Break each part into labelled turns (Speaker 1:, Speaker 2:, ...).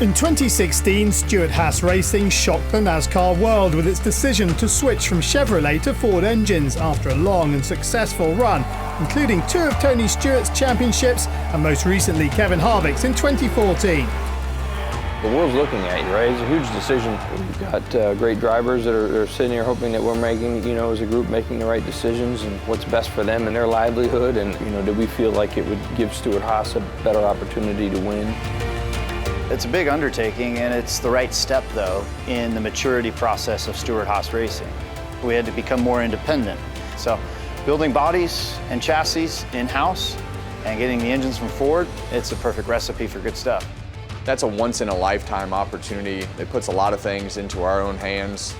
Speaker 1: In 2016, Stewart-Haas Racing shocked the NASCAR world with its decision to switch from Chevrolet to Ford engines after a long and successful run, including 2 of Tony Stewart's championships and most recently Kevin Harvick's in 2014.
Speaker 2: The world's looking at you, right? It's a huge decision. We've got great drivers that are sitting here hoping that we're making, as a group, making the right decisions and what's best for them and their livelihood. And, do we feel like it would give Stewart-Haas a better opportunity to win?
Speaker 3: It's a big undertaking, and it's the right step, though, in the maturity process of Stewart-Haas Racing. We had to become more independent. So building bodies and chassis in-house and getting the engines from Ford, it's a perfect recipe for good stuff.
Speaker 4: That's a once-in-a-lifetime opportunity. It puts a lot of things into our own hands.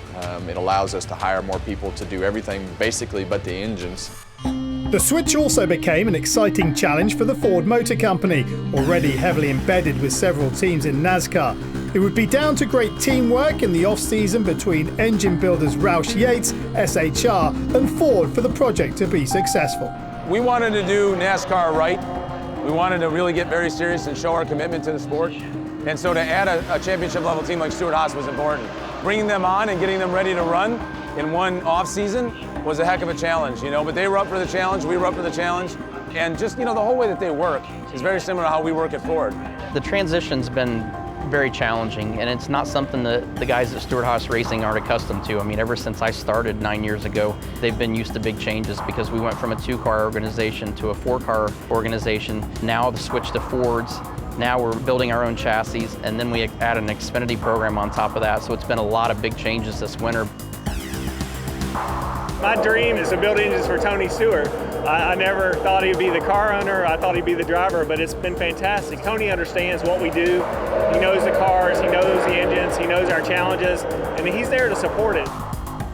Speaker 4: It allows us to hire more people to do everything, basically, but the engines.
Speaker 1: The switch also became an exciting challenge for the Ford Motor Company, already heavily embedded with several teams in NASCAR. It would be down to great teamwork in the off-season between engine builders Roush, Yates, SHR and Ford for the project to be successful.
Speaker 5: We wanted to do NASCAR right. We wanted to really get very serious and show our commitment to the sport. And so to add a championship-level team like Stewart-Haas was important. Bringing them on and getting them ready to run in one off-season was a heck of a challenge, but they were up for the challenge, we were up for the challenge, and just, the whole way that they work is very similar to how we work at Ford.
Speaker 6: The transition's been very challenging, and it's not something that the guys at Stewart-Haas Racing aren't accustomed to. I mean, ever since I started 9 years ago, they've been used to big changes because we went from a 2-car organization to a 4-car organization. Now the switch to Fords. Now we're building our own chassis, and then we add an Xfinity program on top of that, so it's been a lot of big changes this winter.
Speaker 7: My dream is to build engines for Tony Stewart. I never thought he'd be the car owner, I thought he'd be the driver, but it's been fantastic. Tony understands what we do. He knows the cars, he knows the engines, he knows our challenges, and he's there to support it.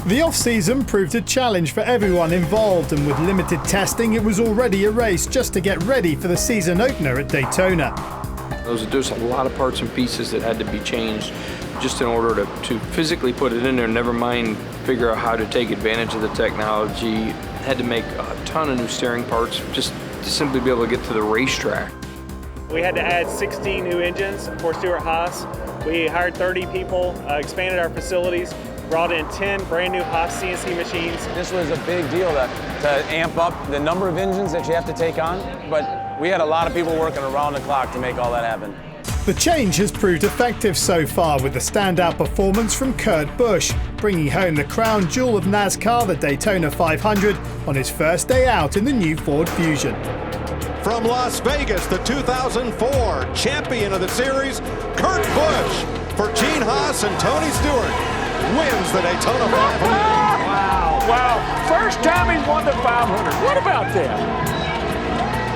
Speaker 1: The off-season proved a challenge for everyone involved, and with limited testing, it was already a race just to get ready for the season opener at Daytona.
Speaker 2: There's a lot of parts and pieces that had to be changed just in order to physically put it in there, never mind figure out how to take advantage of the technology. Had to make a ton of new steering parts just to simply be able to get to the racetrack.
Speaker 7: We had to add 16 new engines for Stewart-Haas. We hired 30 people, expanded our facilities, brought in 10 brand new Haas CNC machines.
Speaker 5: This was a big deal to amp up the number of engines that you have to take on, but we had a lot of people working around the clock to make all that happen.
Speaker 1: The change has proved effective so far with the standout performance from Kurt Busch, bringing home the crown jewel of NASCAR, the Daytona 500, on his first day out in the new Ford Fusion.
Speaker 8: From Las Vegas, the 2004 champion of the series, Kurt Busch, for Gene Haas and Tony Stewart, wins the Daytona 500.
Speaker 9: Wow, first time he's won the 500. What about that?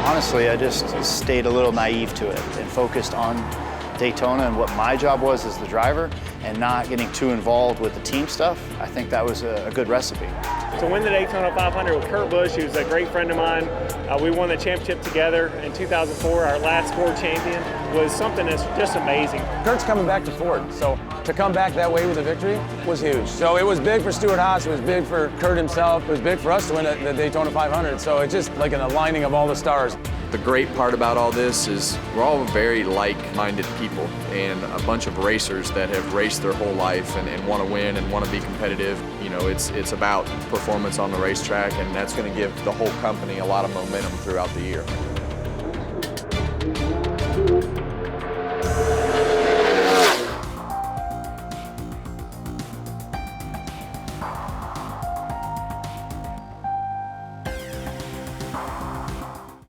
Speaker 3: Honestly, I just stayed a little naive to it and focused on Daytona and what my job was as the driver and not getting too involved with the team stuff. I think that was a good recipe.
Speaker 7: To win the Daytona 500 with Kurt Busch, who's a great friend of mine, we won the championship together in 2004. Our last Ford champion was something that's just amazing.
Speaker 5: Kurt's coming back to Ford, so to come back that way with a victory was huge. So it was big for Stewart-Haas, it was big for Kurt himself, it was big for us to win the Daytona 500. So it's just like an aligning of all the stars.
Speaker 4: The great part about all this is we're all very like-minded people and a bunch of racers that have raced their whole life and want to win and want to be competitive. It's about performance on the racetrack, and that's going to give the whole company a lot of momentum throughout the year.